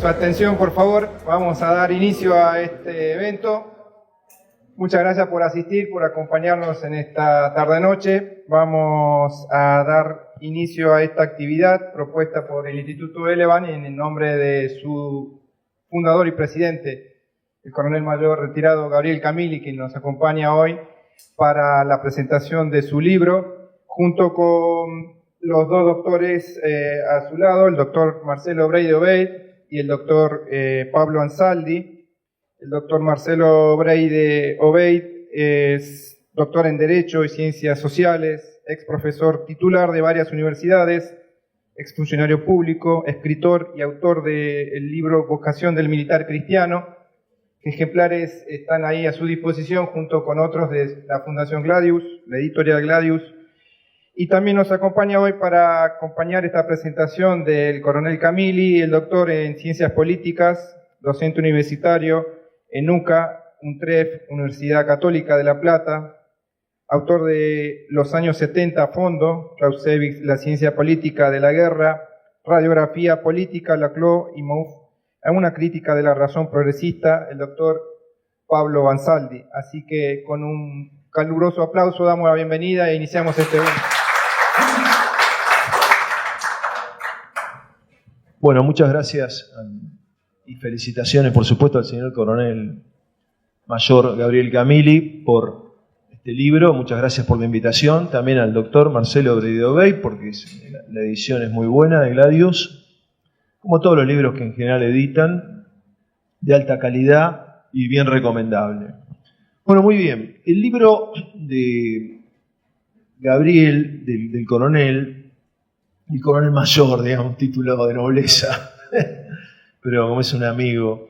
su atención, por favor. Vamos a dar inicio a este evento. Muchas gracias por asistir, por acompañarnos en esta tarde-noche. Vamos a dar inicio a esta actividad propuesta por el Instituto Elevan en el nombre de su fundador y presidente, el coronel mayor retirado Gabriel Camili, quien nos acompaña hoy para la presentación de su libro, junto con los dos doctores a su lado, el doctor Marcelo Breide Obeid y el doctor Pablo Ansaldi. El doctor Marcelo Breide Obeid es doctor en Derecho y Ciencias Sociales, ex profesor titular de varias universidades, ex funcionario público, escritor y autor del libro Vocación del Militar Cristiano. Ejemplares están ahí a su disposición junto con otros de la Fundación Gladius, la editorial Gladius. Y también nos acompaña hoy para acompañar esta presentación del coronel Camili, el doctor en Ciencias Políticas, docente universitario en UCA, UNTREF, Universidad Católica de La Plata, autor de Los años 70 a fondo, Clausewitz, La ciencia política de la guerra, Radiografía política, Laclau y Mouffe, una crítica de la razón progresista, el doctor Pablo Ansaldi. Así que con un caluroso aplauso damos la bienvenida e iniciamos este evento. Bueno, muchas gracias y felicitaciones, por supuesto, al señor coronel mayor Gabriel Camili por este libro. Muchas gracias por la invitación. También al doctor Marcelo Breide Obeid, porque la edición es muy buena de Gladius, como todos los libros que en general editan, de alta calidad y bien recomendable. Bueno, muy bien. El libro de Gabriel, del coronel, el coronel mayor, digamos, título de nobleza, pero como es un amigo,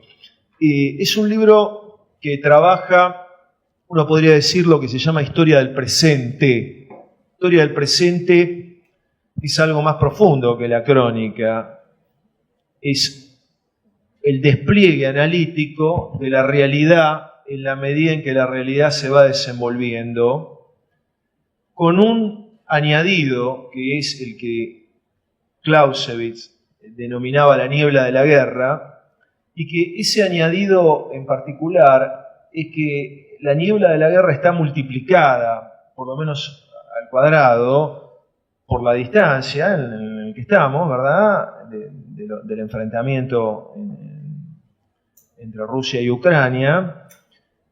es un libro que trabaja, uno podría decir, lo que se llama historia del presente. Historia del presente es algo más profundo que la crónica, es el despliegue analítico de la realidad en la medida en que la realidad se va desenvolviendo, con un añadido que es el que Clausewitz denominaba la niebla de la guerra, y que ese añadido en particular es que la niebla de la guerra está multiplicada, por lo menos al cuadrado, por la distancia en el que estamos, ¿verdad?, del enfrentamiento entre Rusia y Ucrania,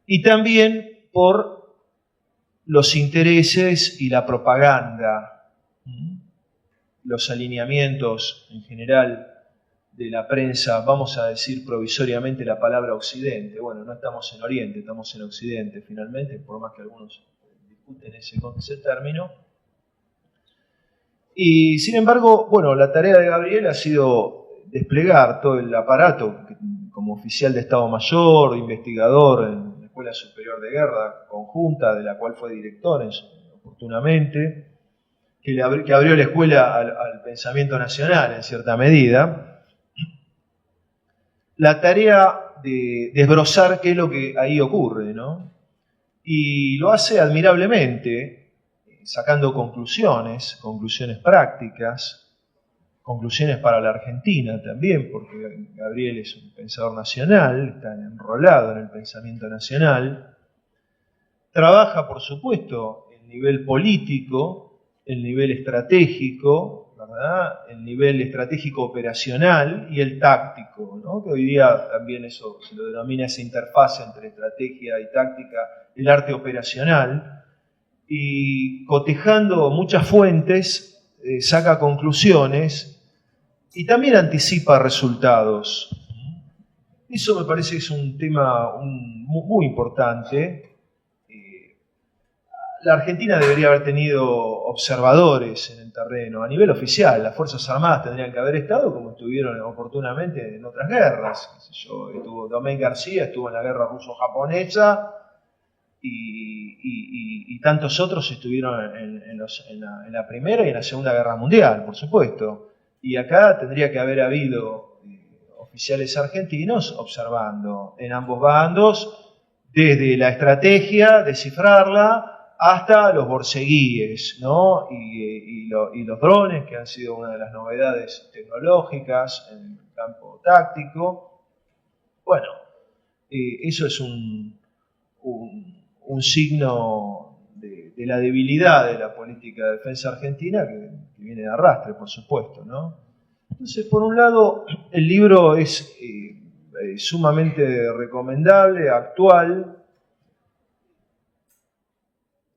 y también por los intereses y la propaganda, los alineamientos en general de la prensa, vamos a decir provisoriamente la palabra Occidente. Bueno, no estamos en Oriente, estamos en Occidente finalmente, por más que algunos discuten ese término. Y sin embargo, bueno, la tarea de Gabriel ha sido desplegar todo el aparato como oficial de Estado Mayor, investigador en la Escuela Superior de Guerra Conjunta, de la cual fue director oportunamente, que abrió la escuela al pensamiento nacional en cierta medida, la tarea de desbrozar qué es lo que ahí ocurre, ¿no? Y lo hace admirablemente, sacando conclusiones prácticas, conclusiones para la Argentina también, porque Gabriel es un pensador nacional, está enrolado en el pensamiento nacional, trabaja, por supuesto, el nivel político, el nivel estratégico, ¿verdad?, el nivel estratégico operacional y el táctico, ¿no?, que hoy día también eso se lo denomina esa interfaz entre estrategia y táctica, el arte operacional, y cotejando muchas fuentes, saca conclusiones y también anticipa resultados. Eso me parece que es un tema muy importante. La Argentina debería haber tenido observadores en el terreno, a nivel oficial. Las Fuerzas Armadas tendrían que haber estado como estuvieron oportunamente en otras guerras. Qué sé yo, estuvo Domén García, estuvo en la guerra ruso-japonesa, y tantos otros estuvieron en la Primera y en la Segunda Guerra Mundial, por supuesto. Y acá tendría que haber habido oficiales argentinos observando en ambos bandos, desde la estrategia, descifrarla, hasta los borceguíes, ¿no?, y los drones, que han sido una de las novedades tecnológicas en campo táctico. Bueno, eso es un signo de la debilidad de la política de defensa argentina que viene de arrastre, por supuesto, ¿no? Entonces, por un lado, el libro es sumamente recomendable, actual.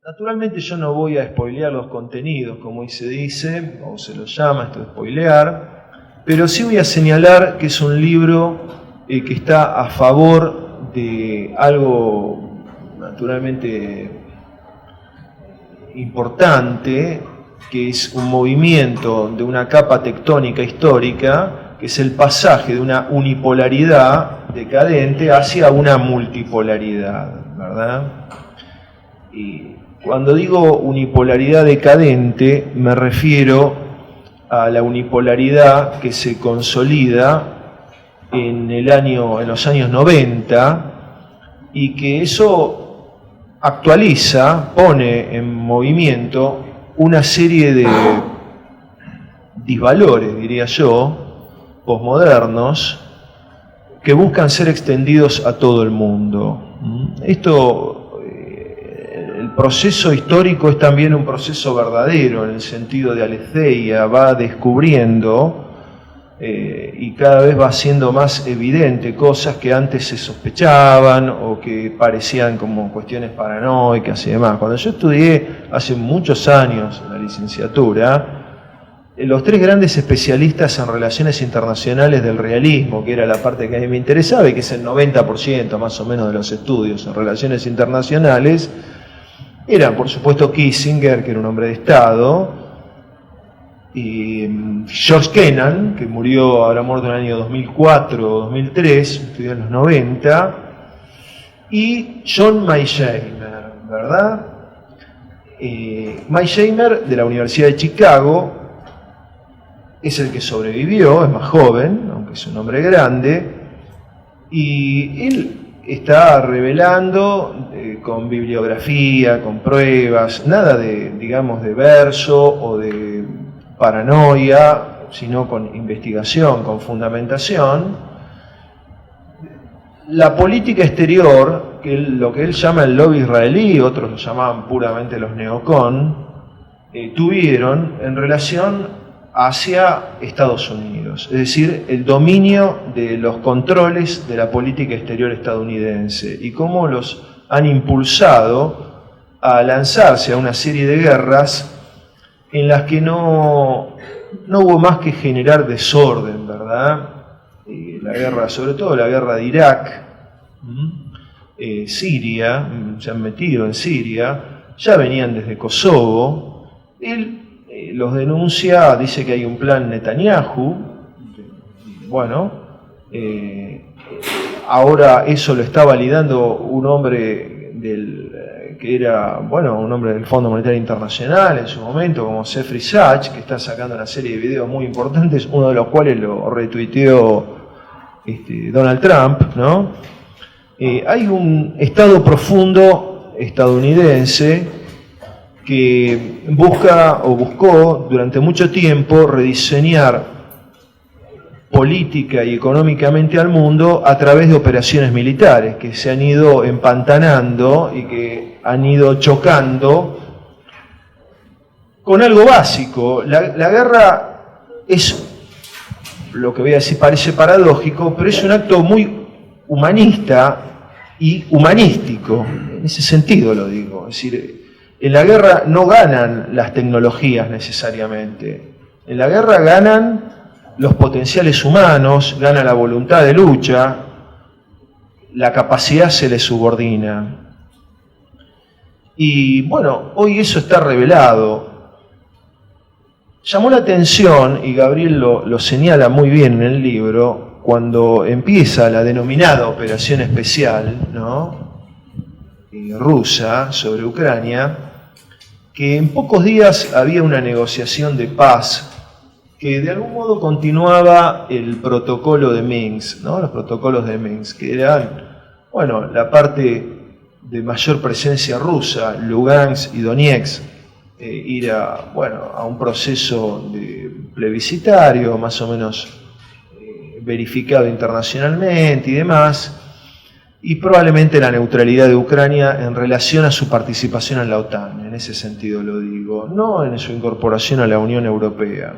Naturalmente yo no voy a spoilear los contenidos, como ahí se dice, o se lo llama esto de spoilear, pero sí voy a señalar que es un libro que está a favor de algo naturalmente importante, que es un movimiento de una capa tectónica histórica, que es el pasaje de una unipolaridad decadente hacia una multipolaridad, ¿verdad? Y cuando digo unipolaridad decadente, me refiero a la unipolaridad que se consolida en los años 90 y que eso actualiza, pone en movimiento una serie de disvalores, diría yo, posmodernos, que buscan ser extendidos a todo el mundo. Esto, el proceso histórico es también un proceso verdadero, en el sentido de aletheia, va descubriendo y cada vez va siendo más evidente cosas que antes se sospechaban o que parecían como cuestiones paranoicas y demás. Cuando yo estudié hace muchos años la licenciatura, los tres grandes especialistas en relaciones internacionales del realismo, que era la parte que a mí me interesaba y que es el 90% más o menos de los estudios en relaciones internacionales, eran por supuesto Kissinger, que era un hombre de Estado, y George Kennan, que habrá muerto en el año 2004 o 2003, estudió en los 90, y John Mearsheimer, ¿verdad? Mearsheimer, de la Universidad de Chicago, es el que sobrevivió, es más joven, aunque es un hombre grande, y él está revelando con bibliografía, con pruebas, nada de, digamos, de verso o de paranoia, sino con investigación, con fundamentación, la política exterior, lo que él llama el lobby israelí, otros lo llamaban puramente los neocon, tuvieron en relación hacia Estados Unidos, es decir, el dominio de los controles de la política exterior estadounidense y cómo los han impulsado a lanzarse a una serie de guerras en las que no hubo más que generar desorden, ¿verdad? La guerra, sobre todo la guerra de Irak, Siria, se han metido en Siria, ya venían desde Kosovo. Él los denuncia, dice que hay un plan Netanyahu, bueno, ahora eso lo está validando un hombre que era, bueno, un hombre del Fondo Monetario Internacional en su momento, como Jeffrey Sachs, que está sacando una serie de videos muy importantes, uno de los cuales lo retuiteó Donald Trump, ¿no? Hay un Estado profundo estadounidense que buscó durante mucho tiempo rediseñar política y económicamente al mundo a través de operaciones militares que se han ido empantanando y que han ido chocando con algo básico. La guerra es, lo que voy a decir parece paradójico, pero es un acto muy humanista y humanístico, en ese sentido lo digo. Es decir, en la guerra no ganan las tecnologías necesariamente, en la guerra ganan los potenciales humanos, gana la voluntad de lucha, la capacidad se le subordina. Y bueno, hoy eso está revelado. Llamó la atención, y Gabriel lo señala muy bien en el libro, cuando empieza la denominada operación especial, ¿no? Rusa sobre Ucrania, que en pocos días había una negociación de paz que de algún modo continuaba el protocolo de Minsk, ¿no? Los protocolos de Minsk, que eran, bueno, la parte de mayor presencia rusa, Lugansk y Donetsk, ir a un proceso plebiscitario más o menos verificado internacionalmente y demás, y probablemente la neutralidad de Ucrania en relación a su participación en la OTAN, en ese sentido lo digo, no en su incorporación a la Unión Europea.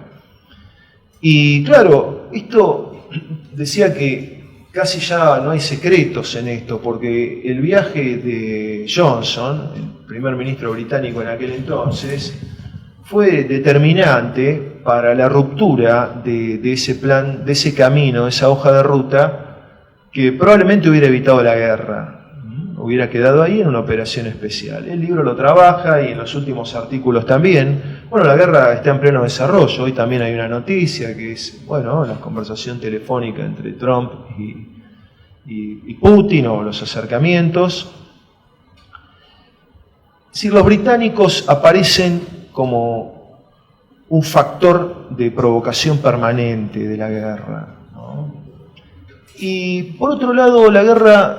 Y claro, esto decía que casi ya no hay secretos en esto, porque el viaje de Johnson, el primer ministro británico en aquel entonces, fue determinante para la ruptura de ese plan, de ese camino, de esa hoja de ruta, que probablemente hubiera evitado la guerra, hubiera quedado ahí en una operación especial. El libro lo trabaja y en los últimos artículos también. Bueno, la guerra está en pleno desarrollo, hoy también hay una noticia que es, bueno, la conversación telefónica entre Trump y Putin, o los acercamientos. Si los británicos aparecen como un factor de provocación permanente de la guerra, ¿no? Y por otro lado, la guerra,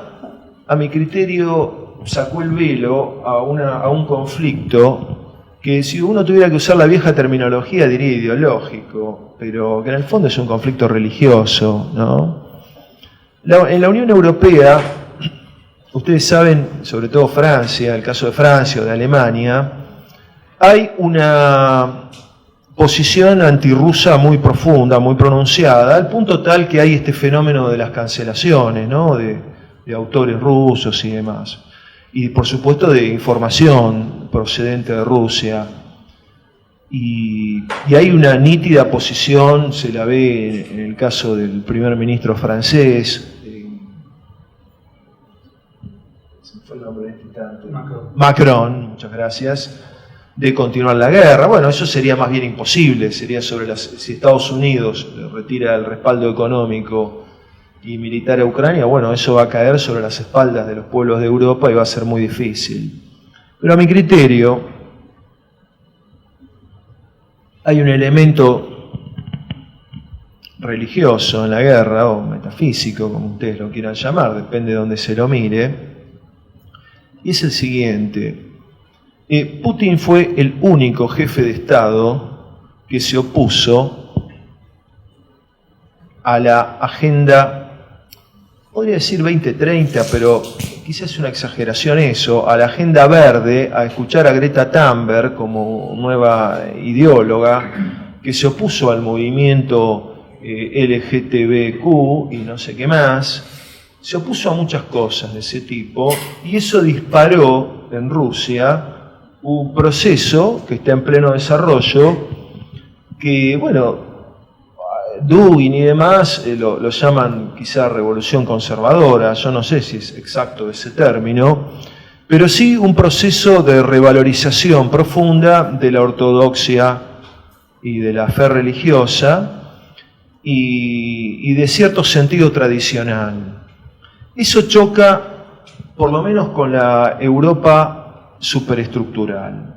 a mi criterio, sacó el velo a un conflicto que, si uno tuviera que usar la vieja terminología, diría ideológico, pero que en el fondo es un conflicto religioso, ¿no? En la Unión Europea, ustedes saben, sobre todo Francia, el caso de Francia o de Alemania, hay una posición antirrusa muy profunda, muy pronunciada, al punto tal que hay este fenómeno de las cancelaciones, ¿no? de autores rusos y demás. Y por supuesto de información procedente de Rusia. Y hay una nítida posición, se la ve en el caso del primer ministro francés, se me fue el nombre de este instante. Macron, muchas gracias, de continuar la guerra. Bueno, eso sería más bien imposible, sería sobre si Estados Unidos retira el respaldo económico y militar a Ucrania, bueno, eso va a caer sobre las espaldas de los pueblos de Europa y va a ser muy difícil. Pero a mi criterio, hay un elemento religioso en la guerra, o metafísico, como ustedes lo quieran llamar, depende de donde se lo mire, y es el siguiente. Putin fue el único jefe de Estado que se opuso a la agenda, podría decir 2030, pero quizás es una exageración eso, a la agenda verde, a escuchar a Greta Thunberg como nueva ideóloga, que se opuso al movimiento LGTBQ y no sé qué más, se opuso a muchas cosas de ese tipo, y eso disparó en Rusia un proceso que está en pleno desarrollo, que, bueno, Dugin y demás lo llaman quizá revolución conservadora, yo no sé si es exacto ese término, pero sí un proceso de revalorización profunda de la ortodoxia y de la fe religiosa y de cierto sentido tradicional. Eso choca, por lo menos, con la Europa superestructural.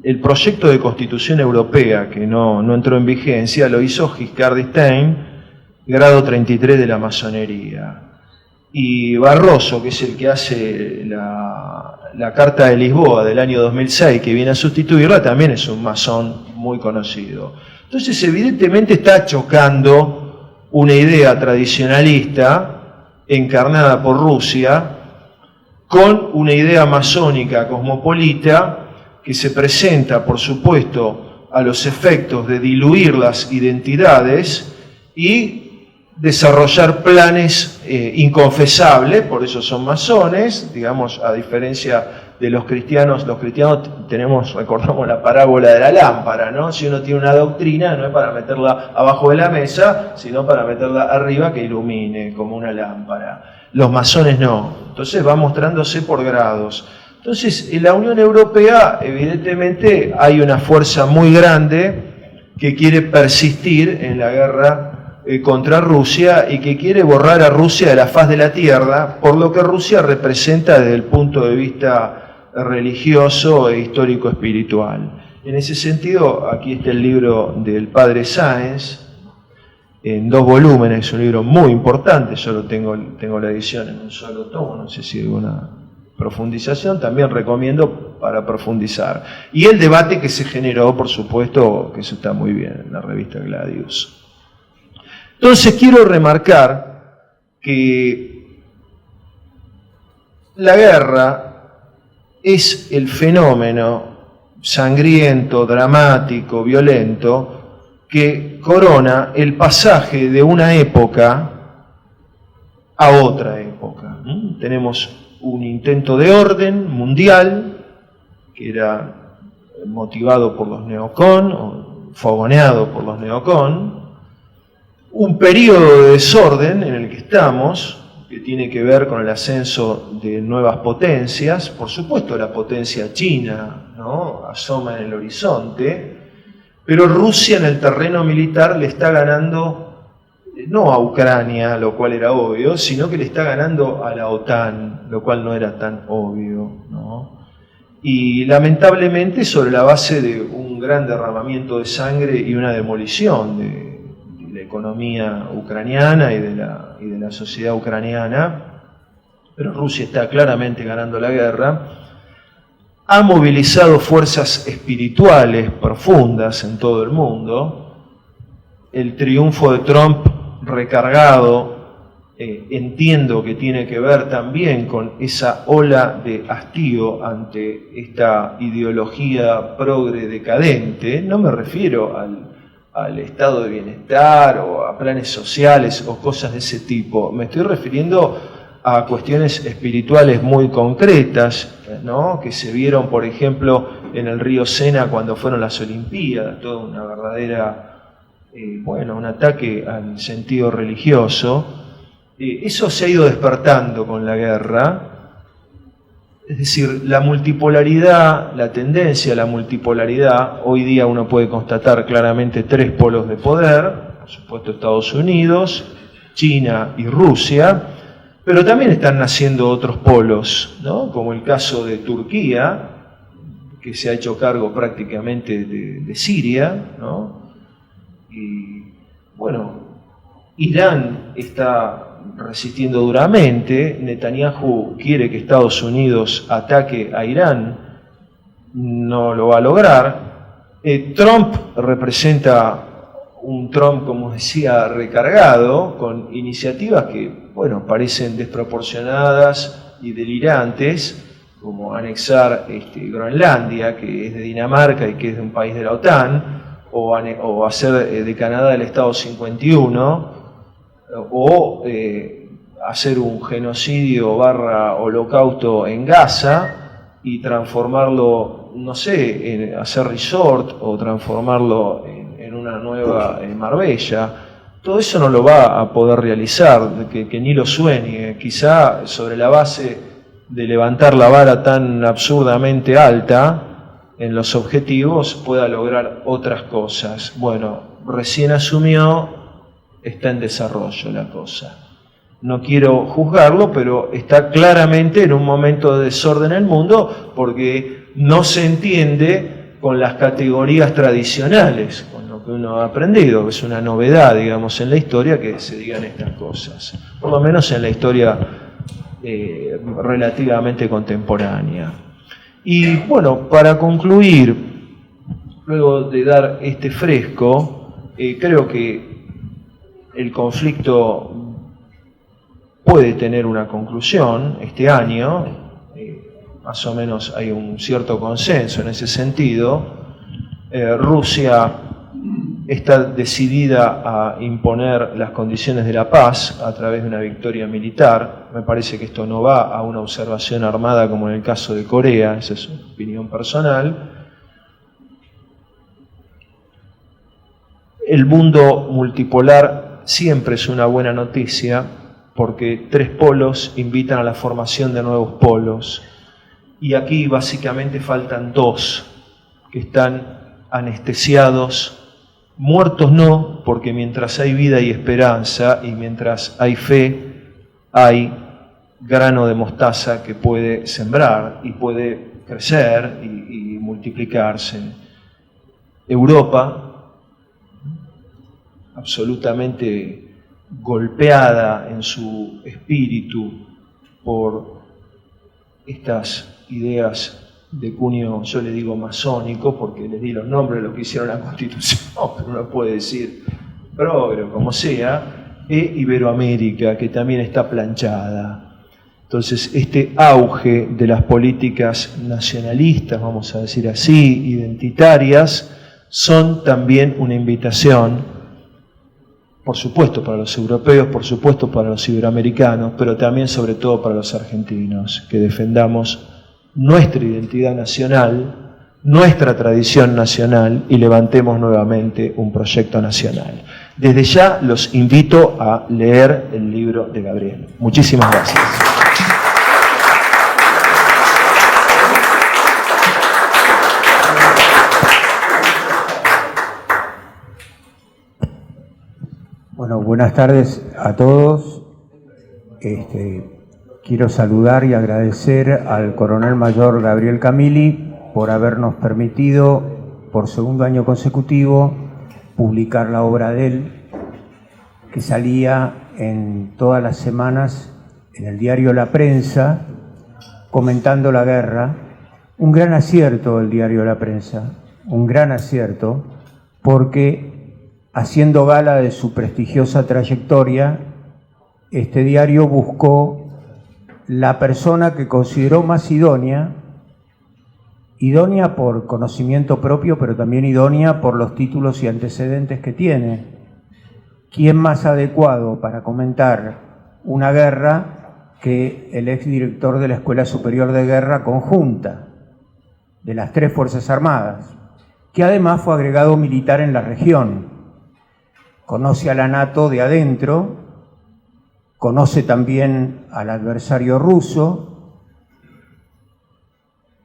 El proyecto de Constitución Europea, que no entró en vigencia, lo hizo Giscard d'Estaing, grado 33 de la masonería. Y Barroso, que es el que hace la Carta de Lisboa del año 2006, que viene a sustituirla, también es un masón muy conocido. Entonces, evidentemente está chocando una idea tradicionalista encarnada por Rusia con una idea masónica cosmopolita que se presenta, por supuesto, a los efectos de diluir las identidades y desarrollar planes inconfesables, por eso son masones, digamos, a diferencia de los cristianos recordamos la parábola de la lámpara, ¿no? Si uno tiene una doctrina, no es para meterla abajo de la mesa, sino para meterla arriba que ilumine, como una lámpara. Los masones no, entonces va mostrándose por grados. Entonces, en la Unión Europea, evidentemente, hay una fuerza muy grande que quiere persistir en la guerra contra Rusia y que quiere borrar a Rusia de la faz de la tierra, por lo que Rusia representa desde el punto de vista religioso e histórico-espiritual. En ese sentido, aquí está el libro del padre Sáenz, en 2 volúmenes, es un libro muy importante, yo tengo la edición en un solo tomo, no sé si hay alguna profundización, también recomiendo para profundizar. Y el debate que se generó, por supuesto, que eso está muy bien en la revista Gladius. Entonces quiero remarcar que la guerra es el fenómeno sangriento, dramático, violento, que corona el pasaje de una época a otra época. Tenemos un intento de orden mundial, que era motivado por los neocon, o fogoneado por los neocon, un periodo de desorden en el que estamos, que tiene que ver con el ascenso de nuevas potencias. Por supuesto, la potencia china, ¿no?, asoma en el horizonte, pero Rusia en el terreno militar le está ganando, no a Ucrania, lo cual era obvio, sino que le está ganando a la OTAN, lo cual no era tan obvio, ¿no? Y lamentablemente sobre la base de un gran derramamiento de sangre y una demolición de la economía ucraniana y de la sociedad ucraniana, pero Rusia está claramente ganando la guerra. Ha movilizado fuerzas espirituales profundas en todo el mundo. El triunfo de Trump recargado, entiendo que tiene que ver también con esa ola de hastío ante esta ideología progre decadente. No me refiero al estado de bienestar o a planes sociales o cosas de ese tipo. Me estoy refiriendo a cuestiones espirituales muy concretas, ¿no?, que se vieron, por ejemplo, en el río Sena cuando fueron las Olimpiadas, toda una verdadera, un ataque al sentido religioso. Eso se ha ido despertando con la guerra. Es decir, la multipolaridad, la tendencia a la multipolaridad, hoy día uno puede constatar claramente tres polos de poder, por supuesto Estados Unidos, China y Rusia, pero también están naciendo otros polos, ¿no?, como el caso de Turquía, que se ha hecho cargo prácticamente de Siria, ¿no? Y bueno, Irán está resistiendo duramente. Netanyahu quiere que Estados Unidos ataque a Irán, no lo va a lograr. Trump representa un Trump, como decía, recargado, con iniciativas que, parecen desproporcionadas y delirantes, como anexar Groenlandia, que es de Dinamarca y que es de un país de la OTAN, o hacer de Canadá el Estado 51, o hacer un genocidio / holocausto en Gaza y transformarlo, no sé, hacer resort o transformarlo en una nueva Marbella. Todo eso no lo va a poder realizar, que ni lo sueñe. Quizá sobre la base de levantar la vara tan absurdamente alta en los objetivos pueda lograr otras cosas. Bueno, recién asumió, está en desarrollo la cosa. No quiero juzgarlo, pero está claramente en un momento de desorden en el mundo porque no se entiende con las categorías tradicionales, con lo que uno ha aprendido. Es una novedad, digamos, en la historia que se digan estas cosas, por lo menos en la historia relativamente contemporánea. Y bueno, para concluir, luego de dar este fresco, creo que el conflicto puede tener una conclusión este año. Más o menos hay un cierto consenso en ese sentido. Rusia está decidida a imponer las condiciones de la paz a través de una victoria militar. Me parece que esto no va a una observación armada como en el caso de Corea, esa es una opinión personal. El mundo multipolar siempre es una buena noticia porque tres polos invitan a la formación de nuevos polos. Y aquí básicamente faltan dos que están anestesiados, muertos no, porque mientras hay vida y esperanza y mientras hay fe, hay grano de mostaza que puede sembrar y puede crecer y multiplicarse. Europa, absolutamente golpeada en su espíritu por estas ideas de cuño, yo le digo masónico, porque les di los nombres de los que hicieron la Constitución, pero uno puede decir progre, como sea, e Iberoamérica, que también está planchada. Entonces, este auge de las políticas nacionalistas, vamos a decir así, identitarias, son también una invitación, por supuesto para los europeos, por supuesto para los iberoamericanos, pero también sobre todo para los argentinos, que defendamos nuestra identidad nacional, nuestra tradición nacional y levantemos nuevamente un proyecto nacional. Desde ya los invito a leer el libro de Gabriel. Muchísimas gracias. Bueno, buenas tardes a todos. Quiero saludar y agradecer al coronel mayor Gabriel Camili por habernos permitido, por segundo año consecutivo, publicar la obra de él, que salía en todas las semanas en el diario La Prensa, comentando la guerra. Un gran acierto el diario La Prensa, un gran acierto, porque haciendo gala de su prestigiosa trayectoria, este diario buscó la persona que consideró más idónea por conocimiento propio, pero también idónea por los títulos y antecedentes que tiene. ¿Quién más adecuado para comentar una guerra que el exdirector de la Escuela Superior de Guerra Conjunta de las 3 Fuerzas Armadas, que además fue agregado militar en la región? Conoce a la NATO de adentro, conoce también al adversario ruso,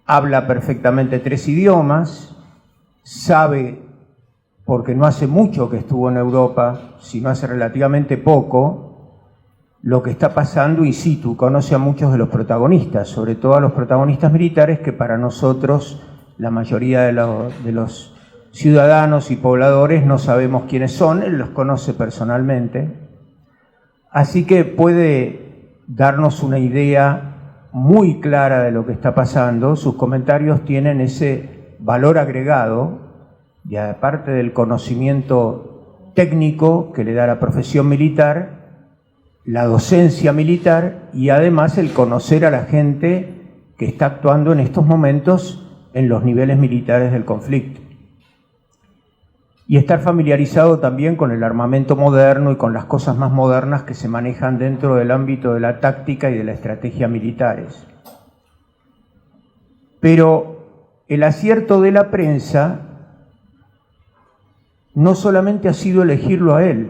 habla perfectamente 3 idiomas, sabe, porque no hace mucho que estuvo en Europa, sino hace relativamente poco, lo que está pasando in situ, conoce a muchos de los protagonistas, sobre todo a los protagonistas militares, que para nosotros, la mayoría de los ciudadanos y pobladores, no sabemos quiénes son, él los conoce personalmente, así que puede darnos una idea muy clara de lo que está pasando. Sus comentarios tienen ese valor agregado, y aparte del conocimiento técnico que le da la profesión militar, la docencia militar y además el conocer a la gente que está actuando en estos momentos en los niveles militares del conflicto. Y estar familiarizado también con el armamento moderno y con las cosas más modernas que se manejan dentro del ámbito de la táctica y de la estrategia militares. Pero el acierto de la prensa no solamente ha sido elegirlo a él,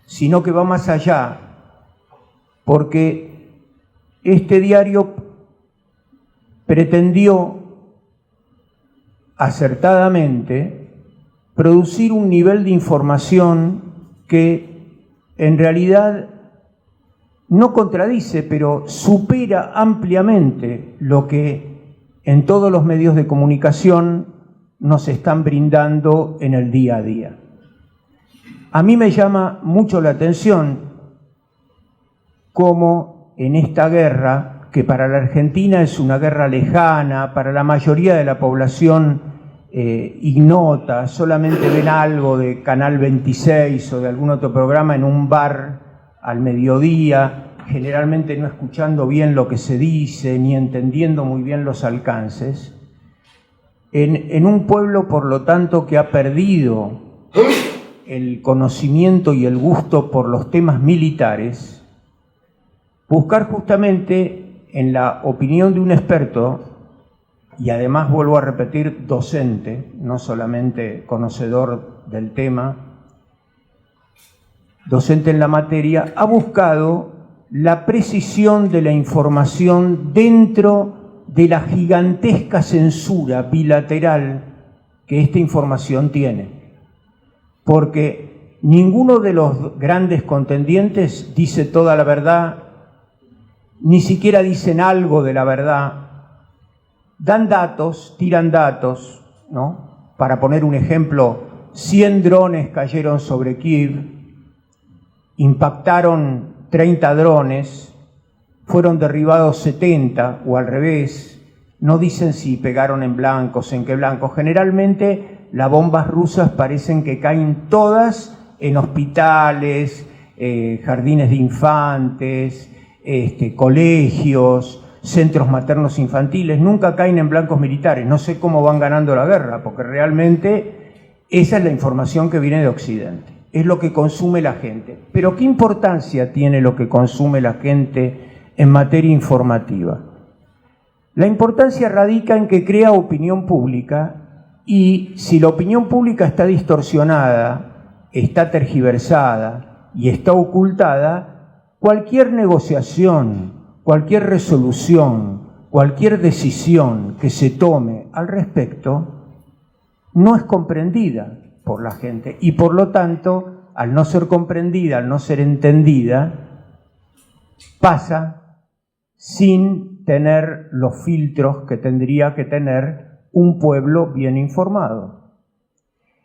sino que va más allá, porque este diario pretendió acertadamente producir un nivel de información que en realidad no contradice, pero supera ampliamente lo que en todos los medios de comunicación nos están brindando en el día a día. A mí me llama mucho la atención cómo en esta guerra, que para la Argentina es una guerra lejana, para la mayoría de la población ignota, solamente ven algo de Canal 26 o de algún otro programa en un bar al mediodía, generalmente no escuchando bien lo que se dice, ni entendiendo muy bien los alcances. En un pueblo, por lo tanto, que ha perdido el conocimiento y el gusto por los temas militares, buscar justamente en la opinión de un experto, y además vuelvo a repetir, docente, no solamente conocedor del tema, docente en la materia, ha buscado la precisión de la información dentro de la gigantesca censura bilateral que esta información tiene. Porque ninguno de los grandes contendientes dice toda la verdad, ni siquiera dicen algo de la verdad. Dan datos, tiran datos, ¿no? Para poner un ejemplo, 100 drones cayeron sobre Kiev, impactaron 30 drones, fueron derribados 70 o al revés, no dicen si pegaron en blancos, en qué blancos. Generalmente las bombas rusas parecen que caen todas en hospitales, jardines de infantes, colegios, centros maternos infantiles, nunca caen en blancos militares. No sé cómo van ganando la guerra, porque realmente esa es la información que viene de Occidente, es lo que consume la gente. Pero ¿qué importancia tiene lo que consume la gente en materia informativa? La importancia radica en que crea opinión pública, y si la opinión pública está distorsionada, está tergiversada y está ocultada, cualquier negociación, cualquier resolución, cualquier decisión que se tome al respecto no es comprendida por la gente, y por lo tanto, al no ser comprendida, al no ser entendida, pasa sin tener los filtros que tendría que tener un pueblo bien informado.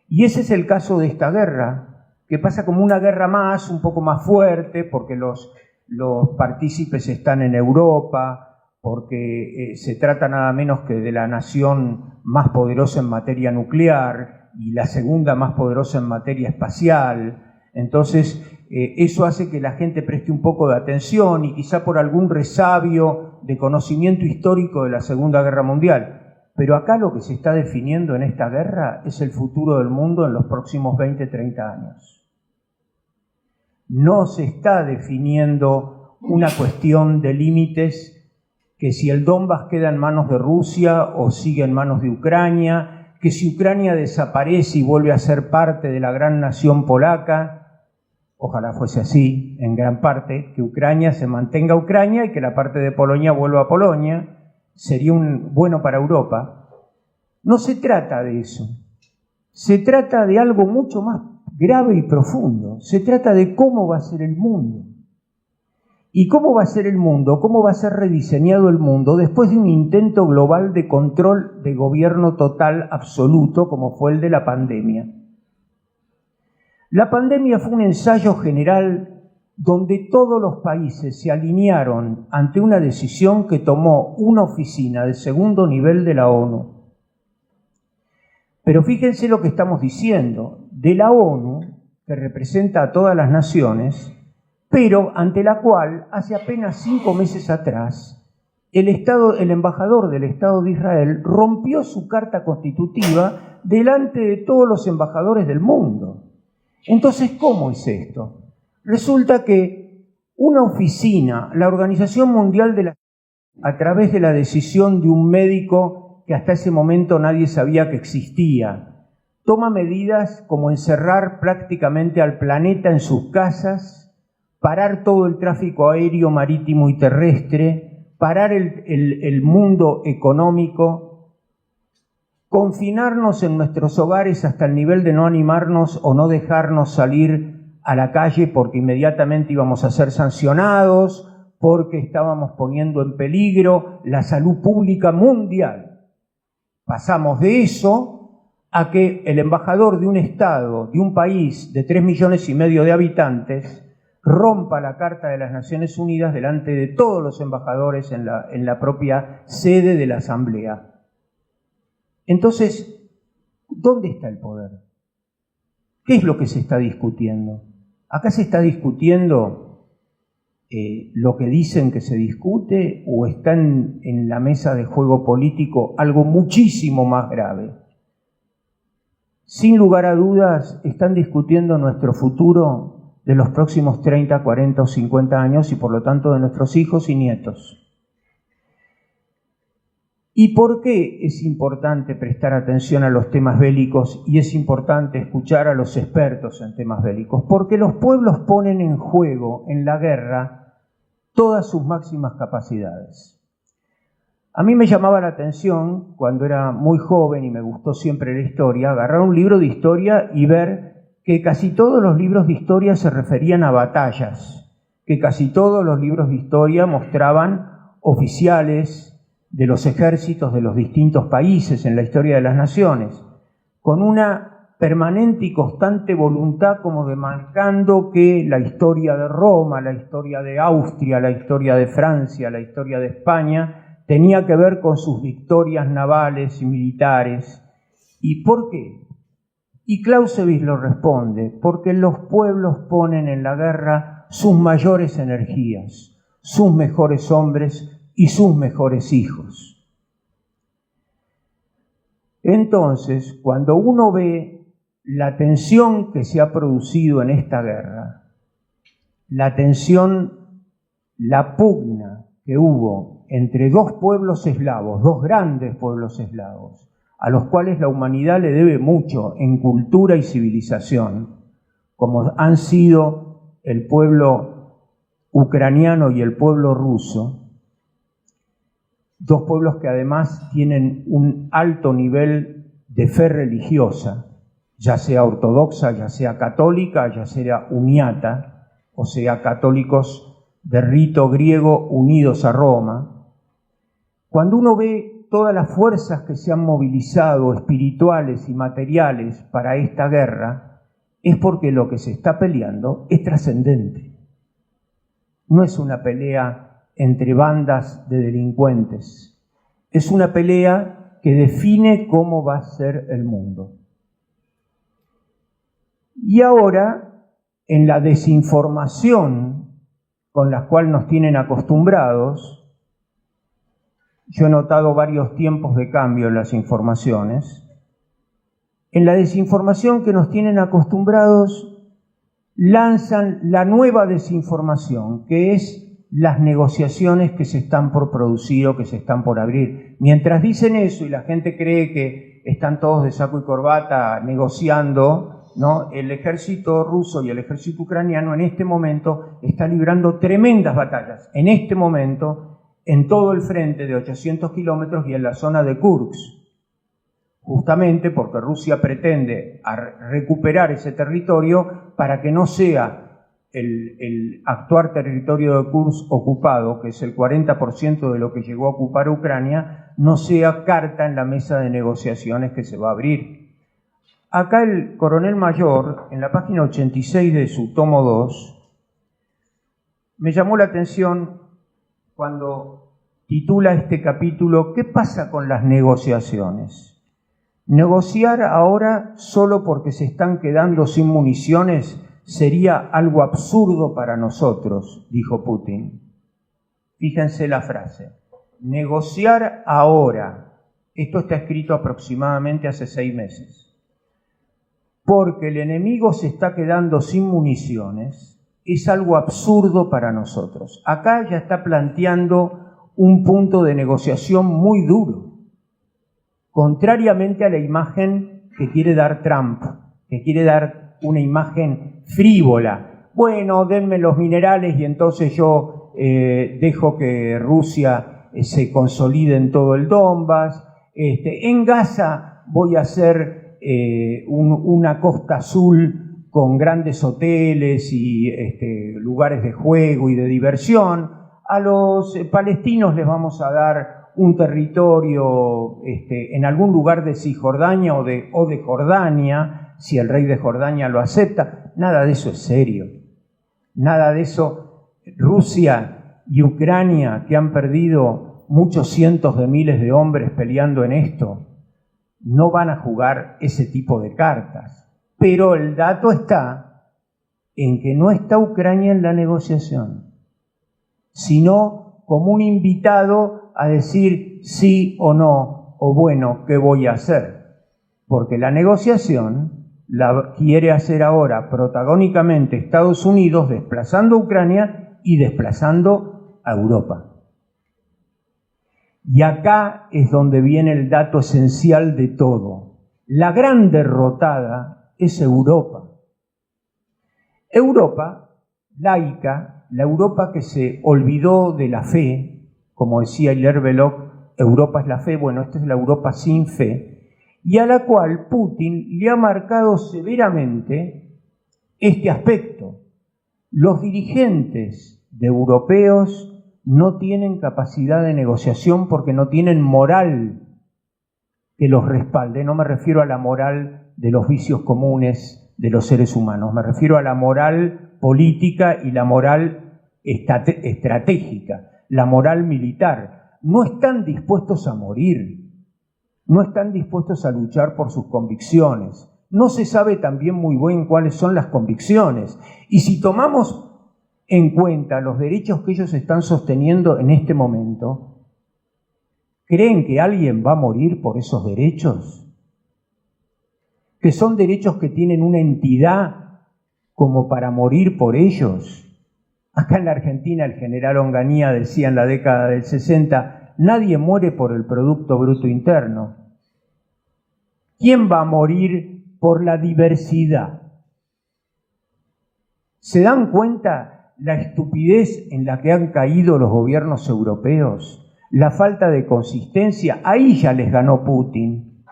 Y ese es el caso de esta guerra, que pasa como una guerra más, un poco más fuerte, porque los partícipes están en Europa, porque se trata nada menos que de la nación más poderosa en materia nuclear y la segunda más poderosa en materia espacial. Entonces, eso hace que la gente preste un poco de atención, y quizá por algún resabio de conocimiento histórico de la Segunda Guerra Mundial. Pero acá lo que se está definiendo en esta guerra es el futuro del mundo en los próximos 20, 30 años. No se está definiendo una cuestión de límites, que si el Donbass queda en manos de Rusia o sigue en manos de Ucrania, que si Ucrania desaparece y vuelve a ser parte de la gran nación polaca. Ojalá fuese así, en gran parte, que Ucrania se mantenga Ucrania y que la parte de Polonia vuelva a Polonia. Sería bueno para Europa. No se trata de eso. Se trata de algo mucho más grave y profundo. Se trata de cómo va a ser el mundo. ¿Y cómo va a ser el mundo? ¿Cómo va a ser rediseñado el mundo después de un intento global de control de gobierno total absoluto como fue el de la pandemia? La pandemia fue un ensayo general donde todos los países se alinearon ante una decisión que tomó una oficina de segundo nivel de la ONU. Pero fíjense lo que estamos diciendo, de la ONU, que representa a todas las naciones, pero ante la cual hace apenas 5 meses atrás el embajador del Estado de Israel rompió su carta constitutiva delante de todos los embajadores del mundo. Entonces, ¿cómo es esto? Resulta que una oficina, la Organización Mundial de la Salud, a través de la decisión de un médico que hasta ese momento nadie sabía que existía, toma medidas como encerrar prácticamente al planeta en sus casas, parar todo el tráfico aéreo, marítimo y terrestre, parar el mundo económico, confinarnos en nuestros hogares hasta el nivel de no animarnos o no dejarnos salir a la calle porque inmediatamente íbamos a ser sancionados, porque estábamos poniendo en peligro la salud pública mundial. Pasamos de eso a que el embajador de un estado, de un país de 3,5 millones de habitantes, rompa la Carta de las Naciones Unidas delante de todos los embajadores en la propia sede de la Asamblea. Entonces, ¿dónde está el poder? ¿Qué es lo que se está discutiendo? Acá se está discutiendo lo que dicen que se discute, o está en la mesa de juego político algo muchísimo más grave. Sin lugar a dudas, están discutiendo nuestro futuro de los próximos 30, 40 o 50 años, y por lo tanto de nuestros hijos y nietos. ¿Y por qué es importante prestar atención a los temas bélicos y es importante escuchar a los expertos en temas bélicos? Porque los pueblos ponen en juego en la guerra todas sus máximas capacidades. A mí me llamaba la atención, cuando era muy joven y me gustó siempre la historia, agarrar un libro de historia y ver que casi todos los libros de historia se referían a batallas, que casi todos los libros de historia mostraban oficiales de los ejércitos de los distintos países en la historia de las naciones, con una permanente y constante voluntad como demarcando que la historia de Roma, la historia de Austria, la historia de Francia, la historia de España, tenía que ver con sus victorias navales y militares. ¿Y por qué? Y Clausewitz lo responde, porque los pueblos ponen en la guerra sus mayores energías, sus mejores hombres y sus mejores hijos. Entonces, cuando uno ve la tensión que se ha producido en esta guerra, la tensión, la pugna que hubo entre dos pueblos eslavos, dos grandes pueblos eslavos, a los cuales la humanidad le debe mucho en cultura y civilización, como han sido el pueblo ucraniano y el pueblo ruso, dos pueblos que además tienen un alto nivel de fe religiosa, ya sea ortodoxa, ya sea católica, ya sea uniata, o sea, católicos de rito griego unidos a Roma. Cuando uno ve todas las fuerzas que se han movilizado, espirituales y materiales, para esta guerra, es porque lo que se está peleando es trascendente. No es una pelea entre bandas de delincuentes, es una pelea que define cómo va a ser el mundo. Y ahora, en la desinformación con la cual nos tienen acostumbrados, yo he notado varios tiempos de cambio en las informaciones. En la desinformación que nos tienen acostumbrados, lanzan la nueva desinformación, que es las negociaciones que se están por producir o que se están por abrir. Mientras dicen eso y la gente cree que están todos de saco y corbata negociando, ¿no? El ejército ruso y el ejército ucraniano en este momento está librando tremendas batallas. En este momento, en todo el frente de 800 kilómetros y en la zona de Kursk, justamente porque Rusia pretende recuperar ese territorio para que no sea el actual territorio de Kursk ocupado, que es el 40% de lo que llegó a ocupar Ucrania, no sea carta en la mesa de negociaciones que se va a abrir. Acá el coronel mayor, en la página 86 de su tomo 2, me llamó la atención cuando titula este capítulo ¿Qué pasa con las negociaciones? Negociar ahora solo porque se están quedando sin municiones sería algo absurdo para nosotros, dijo Putin. Fíjense la frase. Negociar ahora. Esto está escrito aproximadamente hace 6 meses. Porque el enemigo se está quedando sin municiones, es algo absurdo para nosotros. Acá ya está planteando un punto de negociación muy duro, contrariamente a la imagen que quiere dar Trump, que quiere dar una imagen frívola. Bueno, denme los minerales y entonces yo dejo que Rusia se consolide en todo el Donbass. En Gaza voy a hacer una costa azul con grandes hoteles y lugares de juego y de diversión. A los palestinos les vamos a dar un territorio en algún lugar de Cisjordania o de Jordania, si el rey de Jordania lo acepta. Nada de eso es serio. Nada de eso. Rusia y Ucrania, que han perdido muchos cientos de miles de hombres peleando en esto, no van a jugar ese tipo de cartas. Pero el dato está en que no está Ucrania en la negociación, sino como un invitado a decir sí o no, o bueno, ¿qué voy a hacer? Porque la negociación la quiere hacer ahora protagónicamente Estados Unidos, desplazando a Ucrania y desplazando a Europa. Y acá es donde viene el dato esencial de todo. La gran derrotada es Europa. Europa laica, la Europa que se olvidó de la fe, como decía Hilaire Belloc, Europa es la fe, bueno, esta es la Europa sin fe, y a la cual Putin le ha marcado severamente este aspecto. Los dirigentes de europeos no tienen capacidad de negociación porque no tienen moral que los respalde. No me refiero a la moral de los vicios comunes de los seres humanos, me refiero a la moral política y la moral estratégica, la moral militar. No están dispuestos a morir, no están dispuestos a luchar por sus convicciones, no se sabe también muy bien cuáles son las convicciones. Y si tomamos en cuenta los derechos que ellos están sosteniendo en este momento, ¿creen que alguien va a morir por esos derechos? ¿Que son derechos que tienen una entidad como para morir por ellos? Acá en la Argentina el general Onganía decía en la década del 60, nadie muere por el Producto Bruto Interno. ¿Quién va a morir por la diversidad? ¿Se dan cuenta la estupidez en la que han caído los gobiernos europeos? La falta de consistencia, ahí ya les ganó Putin.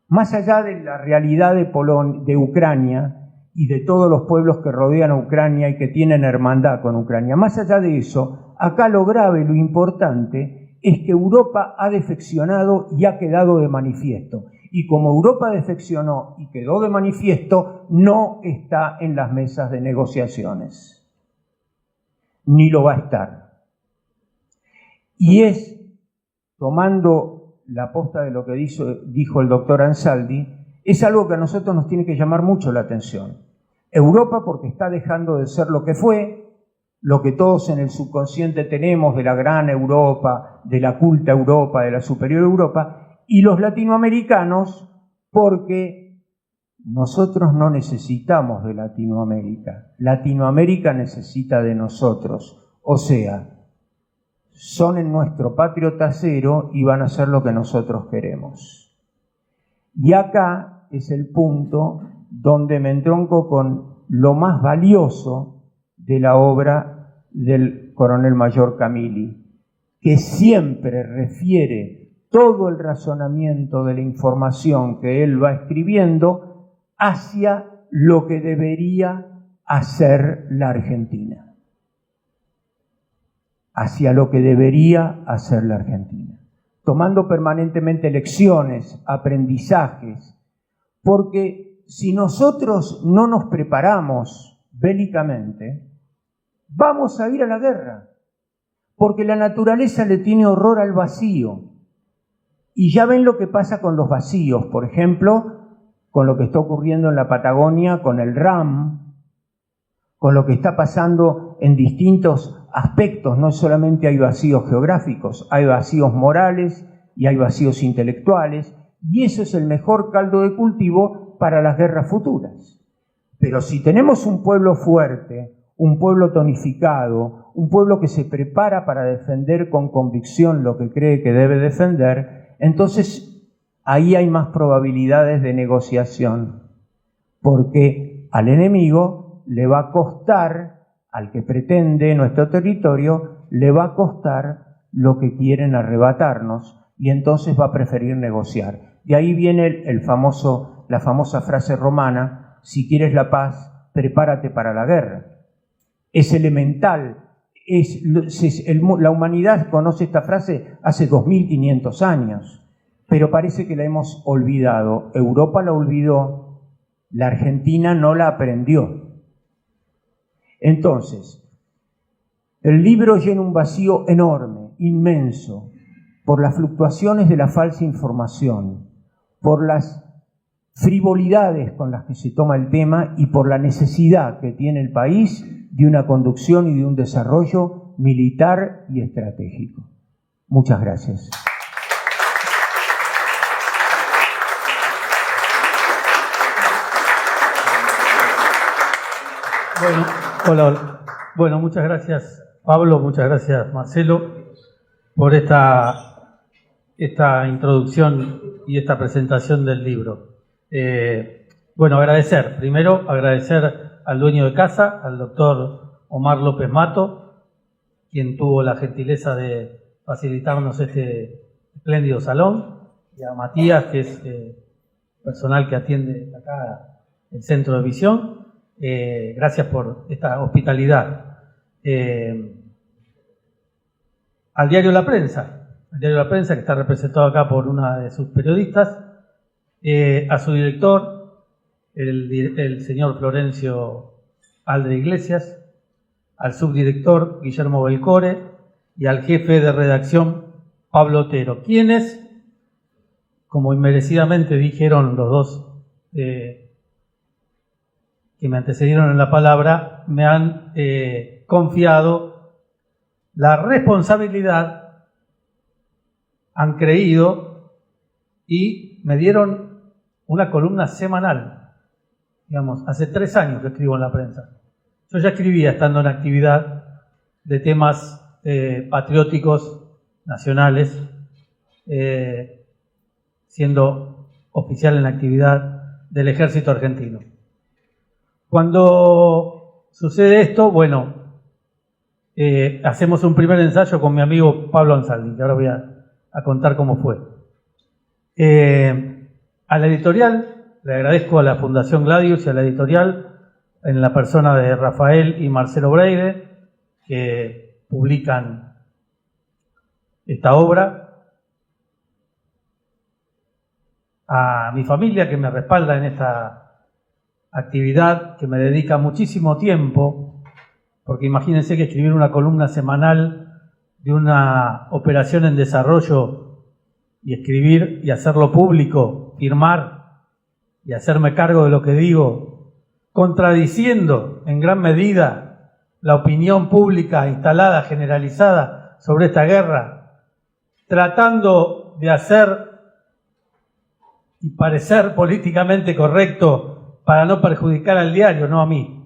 Más allá de la realidad de Ucrania y de todos los pueblos que rodean a Ucrania y que tienen hermandad con Ucrania, más allá de eso, acá lo grave, lo importante, es que Europa ha defeccionado y ha quedado de manifiesto. Y como Europa defeccionó y quedó de manifiesto, no está en las mesas de negociaciones. Ni lo va a estar. Y es, tomando la posta de lo que dijo el doctor Ansaldi, es algo que a nosotros nos tiene que llamar mucho la atención. Europa porque está dejando de ser lo que fue, lo que todos en el subconsciente tenemos de la gran Europa, de la culta Europa, de la superior Europa, y los latinoamericanos porque nosotros no necesitamos de Latinoamérica. Latinoamérica necesita de nosotros. O sea, son en nuestro patrio trasero y van a hacer lo que nosotros queremos. Y acá es el punto donde me entronco con lo más valioso de la obra del coronel mayor Camili, que siempre refiere todo el razonamiento de la información que él va escribiendo hacia lo que debería hacer la Argentina. Hacia lo que debería hacer la Argentina. Tomando permanentemente lecciones, aprendizajes, porque si nosotros no nos preparamos bélicamente, vamos a ir a la guerra, porque la naturaleza le tiene horror al vacío. Y ya ven lo que pasa con los vacíos, por ejemplo, con lo que está ocurriendo en la Patagonia, con el RAM, con lo que está pasando en distintos aspectos. No solamente hay vacíos geográficos, hay vacíos morales y hay vacíos intelectuales, y eso es el mejor caldo de cultivo para las guerras futuras. Pero si tenemos un pueblo fuerte, un pueblo tonificado, un pueblo que se prepara para defender con convicción lo que cree que debe defender, entonces ahí hay más probabilidades de negociación, porque al enemigo le va a costar, al que pretende nuestro territorio, le va a costar lo que quieren arrebatarnos, y entonces va a preferir negociar. De ahí viene la famosa frase romana, si quieres la paz, prepárate para la guerra. Es elemental. La humanidad conoce esta frase hace 2500 años, pero parece que la hemos olvidado. Europa la olvidó, la Argentina no la aprendió. Entonces, el libro llena un vacío enorme, inmenso, por las fluctuaciones de la falsa información, por las frivolidades con las que se toma el tema y por la necesidad que tiene el país de una conducción y de un desarrollo militar y estratégico. Muchas gracias. Hola. Bueno, muchas gracias Pablo, muchas gracias Marcelo por esta introducción y esta presentación del libro. Primero agradecer al dueño de casa, al doctor Omar López Mato, quien tuvo la gentileza de facilitarnos este espléndido salón, y a Matías, que es personal que atiende acá el centro de visión. Gracias por esta hospitalidad. Al diario La Prensa, que está representado acá por una de sus periodistas, a su director, el señor Florencio Aldre Iglesias, al subdirector Guillermo Belcore y al jefe de redacción Pablo Otero, quienes, como inmerecidamente dijeron los dos que me antecedieron en la palabra me han confiado la responsabilidad, han creído y me dieron una columna semanal. Digamos, hace 3 años que escribo en la prensa. Yo ya escribía estando en actividad de temas patrióticos nacionales, siendo oficial en la actividad del Ejército Argentino. Cuando sucede esto, bueno, hacemos un primer ensayo con mi amigo Pablo Ansaldi, que ahora voy a contar cómo fue. A la editorial, le agradezco a la Fundación Gladius y a la editorial, en la persona de Rafael y Marcelo Breide, que publican esta obra, a mi familia que me respalda en esta actividad, que me dedica muchísimo tiempo, porque imagínense que escribir una columna semanal de una operación en desarrollo y escribir y hacerlo público, firmar y hacerme cargo de lo que digo, contradiciendo en gran medida la opinión pública instalada, generalizada sobre esta guerra, tratando de hacer y parecer políticamente correcto para no perjudicar al diario, no a mí.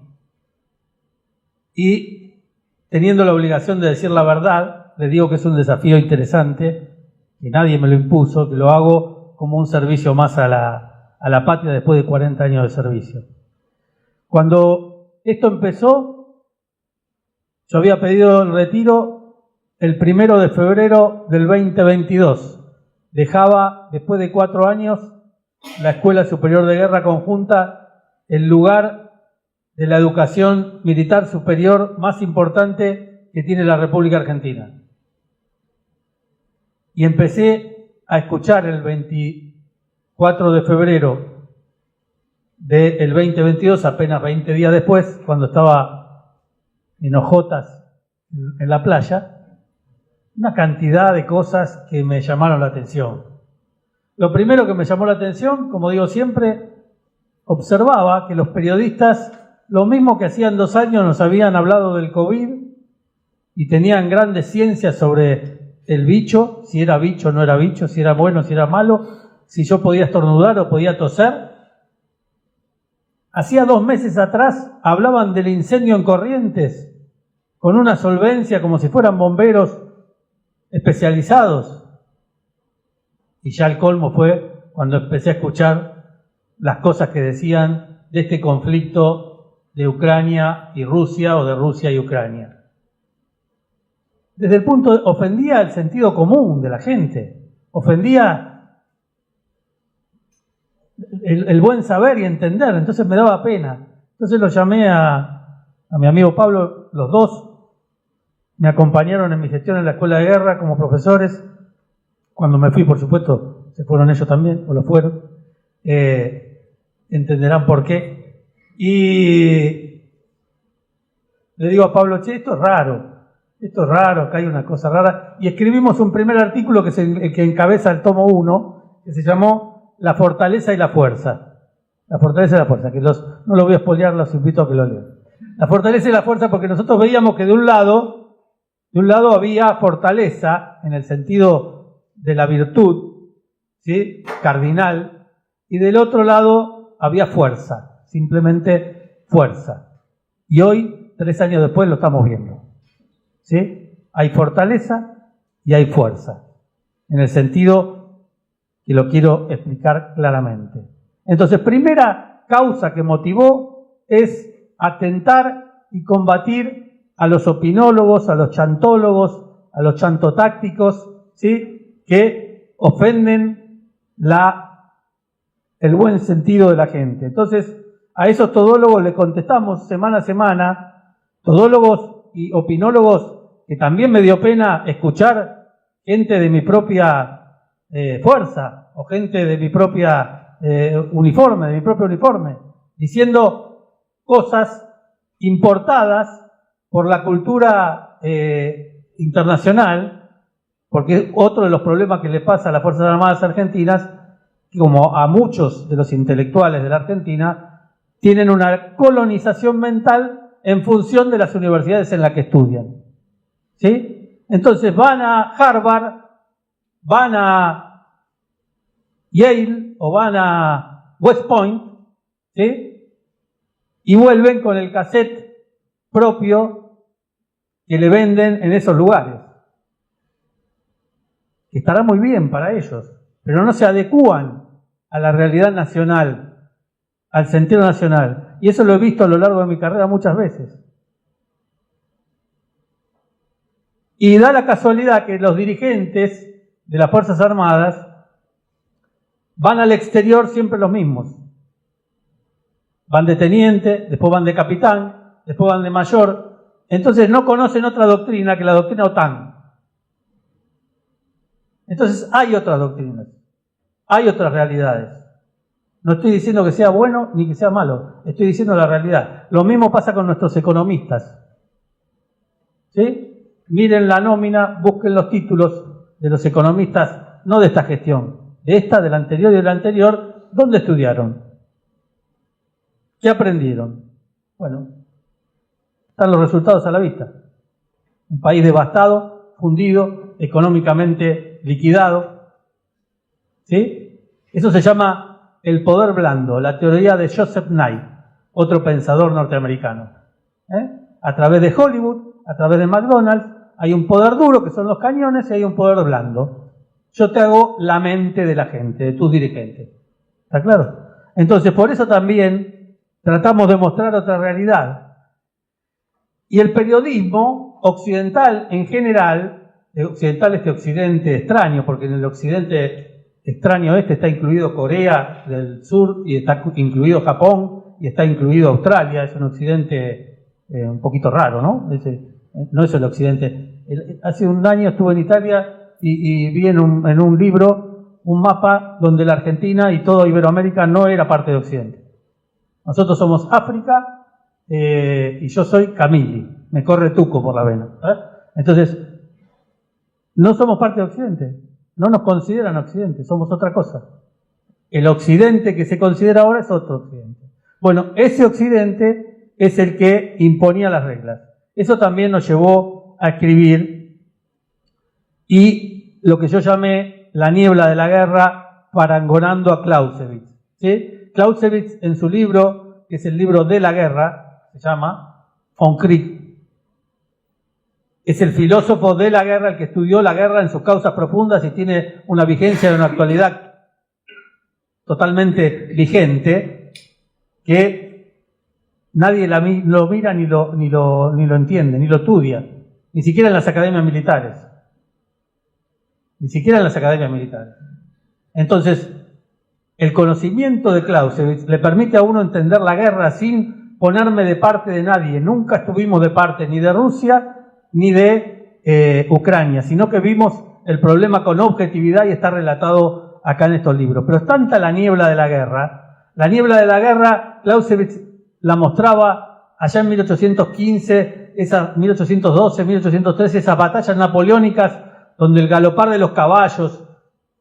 Y teniendo la obligación de decir la verdad, les digo que es un desafío interesante, que nadie me lo impuso, que lo hago como un servicio más a la patria después de 40 años de servicio. Cuando esto empezó, yo había pedido el retiro el 1 de febrero del 2022. Dejaba, después de 4 años, la Escuela Superior de Guerra Conjunta, el lugar de la educación militar superior más importante que tiene la República Argentina. Y empecé a escuchar el 24 de febrero del 2022, apenas 20 días después, cuando estaba en hojotas en la playa, una cantidad de cosas que me llamaron la atención. Lo primero que me llamó la atención, como digo siempre, observaba que los periodistas, lo mismo que hacían 2 años, nos habían hablado del COVID y tenían grandes ciencias sobre el bicho, si era bicho o no era bicho, si era bueno, si era malo, si yo podía estornudar o podía toser. Hacía 2 meses atrás hablaban del incendio en Corrientes con una solvencia como si fueran bomberos especializados. Y ya el colmo fue cuando empecé a escuchar las cosas que decían de este conflicto de Ucrania y Rusia o de Rusia y Ucrania. Desde el punto ofendía el sentido común de la gente, ofendía el buen saber y entender, entonces me daba pena. Entonces lo llamé a mi amigo Pablo, los dos me acompañaron en mi gestión en la Escuela de Guerra como profesores. Cuando me fui, por supuesto, se fueron ellos también, o lo fueron. Entenderán por qué. Y le digo a Pablo, che, esto es raro, acá hay una cosa rara. Y escribimos un primer artículo que encabeza el tomo 1, que se llamó La fortaleza y la fuerza. La fortaleza y la fuerza, que no lo voy a spoilear, los invito a que lo lean. La fortaleza y la fuerza, porque nosotros veíamos que de un lado había fortaleza, en el sentido de la virtud, ¿sí?, cardinal, y del otro lado había fuerza, simplemente fuerza. Y hoy, 3 años después, lo estamos viendo, ¿sí? Hay fortaleza y hay fuerza, en el sentido que lo quiero explicar claramente. Entonces, primera causa que motivó es atentar y combatir a los opinólogos, a los chantólogos, a los chantotácticos, ¿sí?, que ofenden el buen sentido de la gente. Entonces, a esos todólogos le contestamos semana a semana, todólogos y opinólogos que también me dio pena escuchar gente de mi propia fuerza o gente de mi propia propio uniforme, diciendo cosas importadas por la cultura internacional. Porque otro de los problemas que le pasa a las Fuerzas Armadas argentinas, como a muchos de los intelectuales de la Argentina, tienen una colonización mental en función de las universidades en las que estudian. ¿Sí? Entonces van a Harvard, van a Yale o van a West Point, ¿sí? Y vuelven con el cassette propio que le venden en esos lugares. Que estará muy bien para ellos, pero no se adecúan a la realidad nacional, al sentido nacional. Y eso lo he visto a lo largo de mi carrera muchas veces. Y da la casualidad que los dirigentes de las Fuerzas Armadas van al exterior siempre los mismos. Van de teniente, después van de capitán, después van de mayor. Entonces no conocen otra doctrina que la doctrina OTAN. Entonces hay otras doctrinas, hay otras realidades. No estoy diciendo que sea bueno ni que sea malo, estoy diciendo la realidad. Lo mismo pasa con nuestros economistas. ¿Sí? Miren la nómina, busquen los títulos de los economistas, no de esta gestión, de esta, de la anterior y de la anterior. ¿Dónde estudiaron? ¿Qué aprendieron? Bueno, están los resultados a la vista. Un país devastado, fundido, económicamente liquidado. ¿Sí? Eso se llama el poder blando, la teoría de Joseph Nye, otro pensador norteamericano. A través de Hollywood, a través de McDonald's, hay un poder duro, que son los cañones, y hay un poder blando. Yo te hago la mente de la gente, de tus dirigentes. ¿Está claro? Entonces, por eso también tratamos de mostrar otra realidad. Y el periodismo occidental en general, occidental este occidente extraño, porque en el occidente extraño está incluido Corea del Sur, y está incluido Japón, y está incluido Australia. Es un occidente un poquito raro, ¿no? No es el occidente. Hace un año estuve en Italia y vi en un libro un mapa donde la Argentina y toda Iberoamérica no era parte de Occidente. Nosotros somos África y yo soy Camili, me corre tuco por la vena. Entonces, no somos parte de Occidente, no nos consideran Occidente, somos otra cosa. El Occidente que se considera ahora es otro Occidente. Bueno, ese Occidente es el que imponía las reglas. Eso también nos llevó a escribir, y lo que yo llamé la niebla de la guerra, parangonando a Clausewitz. ¿Sí? Clausewitz, en su libro, que es el libro de la guerra, se llama Von Krieg, es el filósofo de la guerra, el que estudió la guerra en sus causas profundas y tiene una vigencia de una actualidad totalmente vigente, que nadie lo mira ni lo entiende, ni lo estudia, ni siquiera en las academias militares. Ni siquiera en las academias militares. Entonces, el conocimiento de Clausewitz le permite a uno entender la guerra sin ponerme de parte de nadie. Nunca estuvimos de parte ni de Rusia ni de Ucrania, sino que vimos el problema con objetividad, y está relatado acá en estos libros. Pero es tanta la niebla de la guerra, Clausewitz la mostraba allá en 1815, 1812, 1813, esas batallas napoleónicas donde el galopar de los caballos,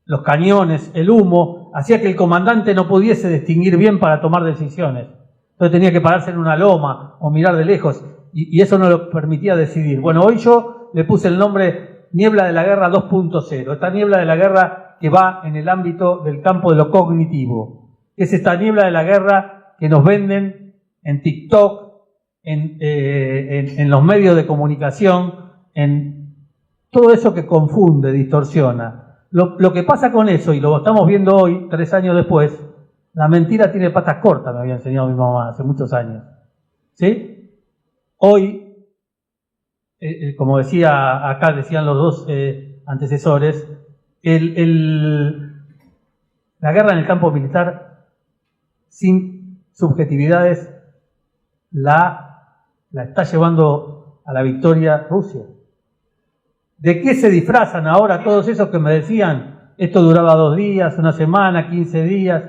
los cañones, el humo, hacía que el comandante no pudiese distinguir bien para tomar decisiones. Entonces tenía que pararse en una loma o mirar de lejos, y eso no lo permitía decidir. Bueno, hoy yo le puse el nombre Niebla de la Guerra 2.0, esta niebla de la guerra que va en el ámbito del campo de lo cognitivo. Es esta niebla de la guerra que nos venden en TikTok, en los medios de comunicación, en todo eso que confunde, distorsiona. Lo que pasa con eso, y lo estamos viendo hoy, 3 años después, la mentira tiene patas cortas, me había enseñado mi mamá hace muchos años. ¿Sí? Hoy, como decía acá, decían los dos antecesores, la guerra en el campo militar, sin subjetividades, la está llevando a la victoria Rusia. ¿De qué se disfrazan ahora todos esos que me decían, esto duraba 2 días, 1 semana, 15 días?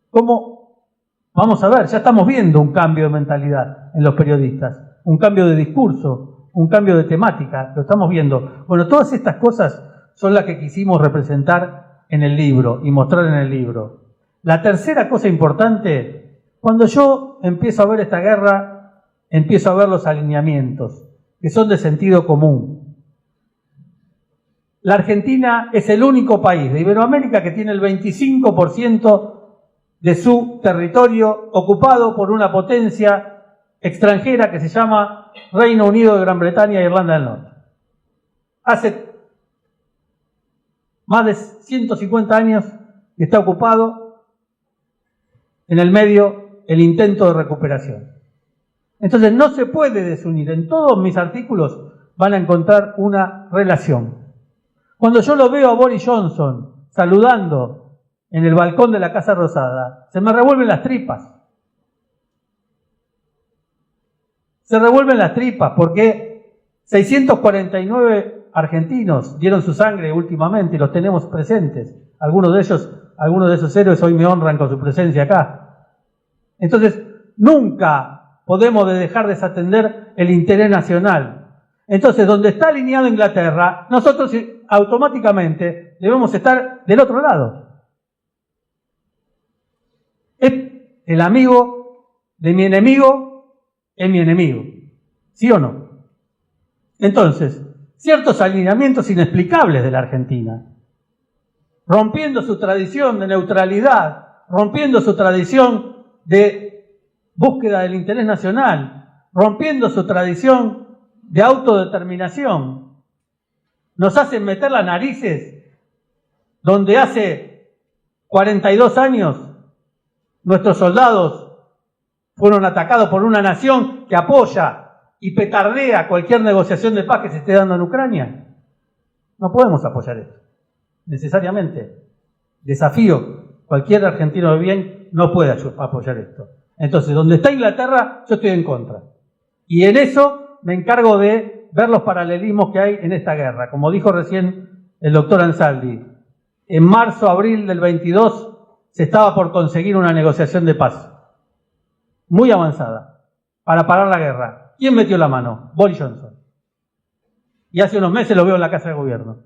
¿Cómo? Vamos a ver, ya estamos viendo un cambio de mentalidad en los periodistas, un cambio de discurso, un cambio de temática, lo estamos viendo. Bueno, todas estas cosas son las que quisimos representar en el libro y mostrar en el libro. La tercera cosa importante, cuando yo empiezo a ver esta guerra, empiezo a ver los alineamientos, que son de sentido común. La Argentina es el único país de Iberoamérica que tiene el 25% de su territorio ocupado por una potencia extranjera que se llama Reino Unido de Gran Bretaña e Irlanda del Norte. Hace más de 150 años que está ocupado, en el medio el intento de recuperación. Entonces no se puede desunir. En todos mis artículos van a encontrar una relación. Cuando yo lo veo a Boris Johnson saludando en el balcón de la Casa Rosada, se me revuelven las tripas. Se revuelven las tripas porque 649 argentinos dieron su sangre últimamente y los tenemos presentes. Algunos de esos héroes hoy me honran con su presencia acá. Entonces, nunca podemos dejar de desatender el interés nacional. Entonces, donde está alineado Inglaterra, nosotros automáticamente debemos estar del otro lado. Es el amigo de mi enemigo, es mi enemigo. ¿Sí o no? Entonces, ciertos alineamientos inexplicables de la Argentina, rompiendo su tradición de neutralidad, rompiendo su tradición de búsqueda del interés nacional, rompiendo su tradición de autodeterminación, nos hacen meter las narices donde hace 42 años nuestros soldados fueron atacados por una nación que apoya y petardea cualquier negociación de paz que se esté dando en Ucrania. No podemos apoyar esto, necesariamente. Desafío, cualquier argentino de bien no puede apoyar esto. Entonces, donde está Inglaterra, yo estoy en contra. Y en eso me encargo de ver los paralelismos que hay en esta guerra. Como dijo recién el doctor Ansaldi, en marzo, abril del 22 se estaba por conseguir una negociación de paz muy avanzada para parar la guerra. ¿Quién metió la mano? Boris Johnson. Y hace unos meses lo veo en la Casa de Gobierno.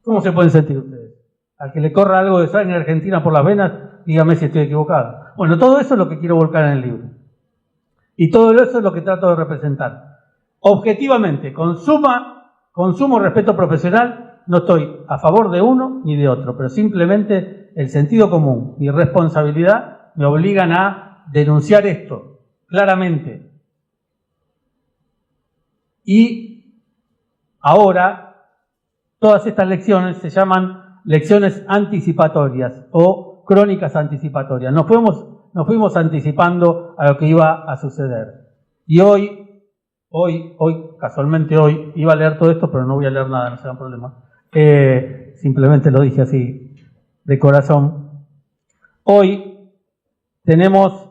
¿Cómo se pueden sentir ustedes? Al que le corra algo de sangre en Argentina por las venas, dígame si estoy equivocado. Bueno, todo eso es lo que quiero volcar en el libro. Y todo eso es lo que trato de representar. Objetivamente, con sumo respeto profesional, no estoy a favor de uno ni de otro, pero simplemente el sentido común y responsabilidad me obligan a denunciar esto claramente. Y ahora, todas estas lecciones se llaman lecciones anticipatorias o crónicas anticipatorias. Nos fuimos anticipando a lo que iba a suceder. Y hoy, casualmente hoy, iba a leer todo esto, pero no voy a leer nada, no será un problema. Simplemente lo dije así, de corazón. Hoy tenemos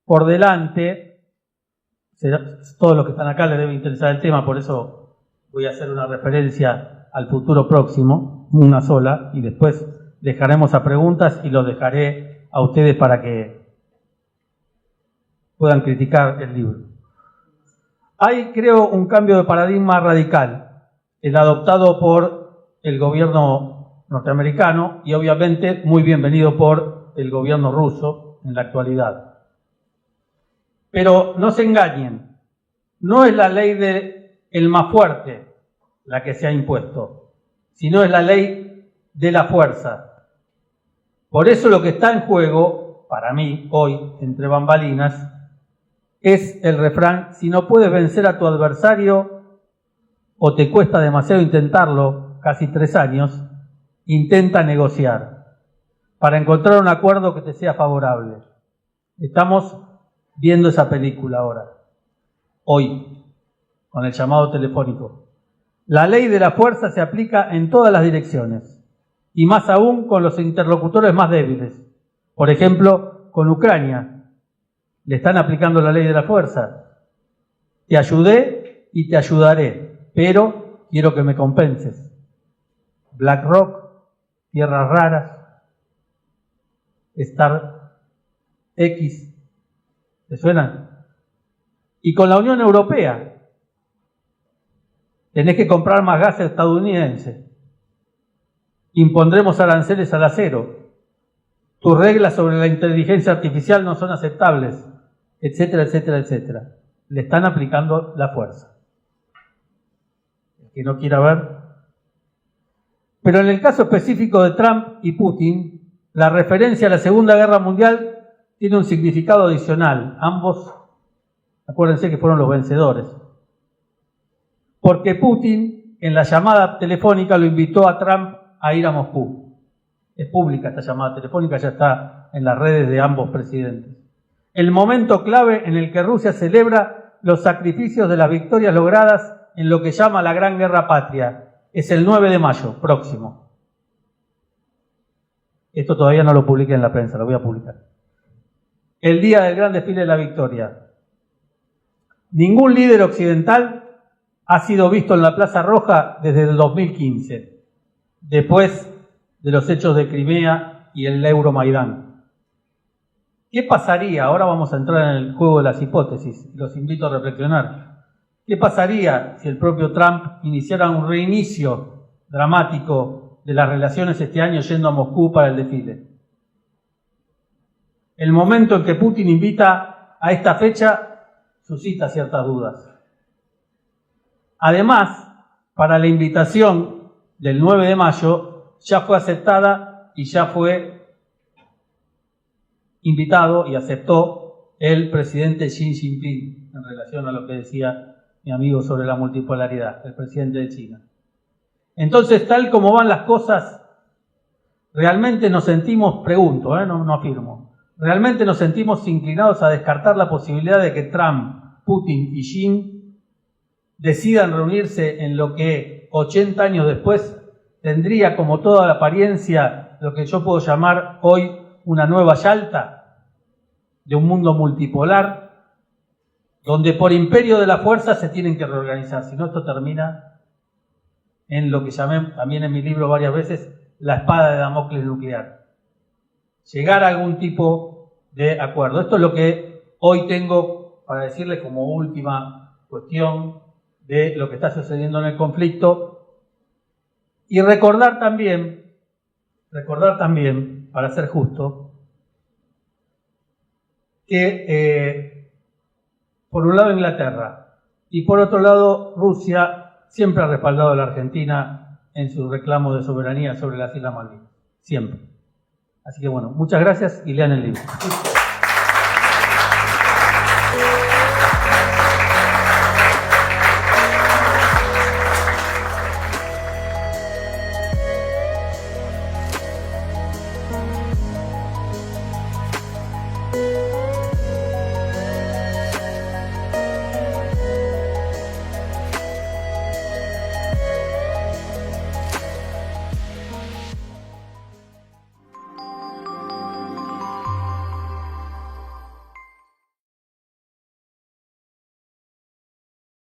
por delante, todos los que están acá les debe interesar el tema, por eso voy a hacer una referencia al futuro próximo, una sola, y después dejaremos a preguntas y los dejaré a ustedes para que puedan criticar el libro. Hay, creo, un cambio de paradigma radical, el adoptado por el gobierno norteamericano y obviamente muy bienvenido por el gobierno ruso en la actualidad. Pero no se engañen, no es la ley del más fuerte la que se ha impuesto, sino es la ley de la fuerza. Por eso lo que está en juego, para mí, hoy, entre bambalinas, es el refrán: si no puedes vencer a tu adversario o te cuesta demasiado intentarlo, casi 3 años, intenta negociar para encontrar un acuerdo que te sea favorable. Estamos viendo esa película ahora, hoy, con el llamado telefónico. La ley de la fuerza se aplica en todas las direcciones, y más aún con los interlocutores más débiles. Por ejemplo, con Ucrania. Le están aplicando la ley de la fuerza. Te ayudé y te ayudaré, pero quiero que me compenses. BlackRock, Tierras Raras, Star X, ¿te suenan? Y con la Unión Europea, tenés que comprar más gas estadounidense. Impondremos aranceles al acero. tus reglas sobre la inteligencia artificial no son aceptables, etcétera, etcétera, etcétera. Le están aplicando la fuerza. El que no quiera ver. Pero en el caso específico de Trump y Putin, la referencia a la Segunda Guerra Mundial tiene un significado adicional. Ambos, acuérdense que fueron los vencedores. Porque Putin, en la llamada telefónica, lo invitó a Trump a ir a Moscú. Es pública esta llamada telefónica, ya está en las redes de ambos presidentes. El momento clave en el que Rusia celebra los sacrificios de las victorias logradas en lo que llama la Gran Guerra Patria es el 9 de mayo próximo. Esto todavía no lo publiqué en la prensa, lo voy a publicar. El día del gran desfile de la victoria. Ningún líder occidental ha sido visto en la Plaza Roja desde el 2015, después de los hechos de Crimea y el Euromaidán. ¿Qué pasaría? Ahora vamos a entrar en el juego de las hipótesis, los invito a reflexionar. ¿Qué pasaría si el propio Trump iniciara un reinicio dramático de las relaciones este año yendo a Moscú para el desfile? El momento en que Putin invita a esta fecha suscita ciertas dudas. Además, para la invitación del 9 de mayo ya fue aceptada y ya fue invitado y aceptó el presidente Xi Jinping en relación a lo que decía mi amigo sobre la multipolaridad, el presidente de China. Entonces, tal como van las cosas, realmente nos sentimos, pregunto, no afirmo, realmente nos sentimos inclinados a descartar la posibilidad de que Trump, Putin y Xi decidan reunirse en lo que 80 años después tendría como toda la apariencia lo que yo puedo llamar hoy una nueva Yalta de un mundo multipolar, donde por imperio de la fuerza se tienen que reorganizar. Si no, esto termina en lo que llamé también en mi libro varias veces la espada de Damocles nuclear. Llegar a algún tipo de acuerdo. Esto es lo que hoy tengo para decirles como última cuestión de lo que está sucediendo en el conflicto. Y recordar también, para ser justo, que por un lado Inglaterra y por otro lado Rusia siempre ha respaldado a la Argentina en su reclamo de soberanía sobre las Islas Malvinas. Siempre. Así que bueno, muchas gracias y lean el libro.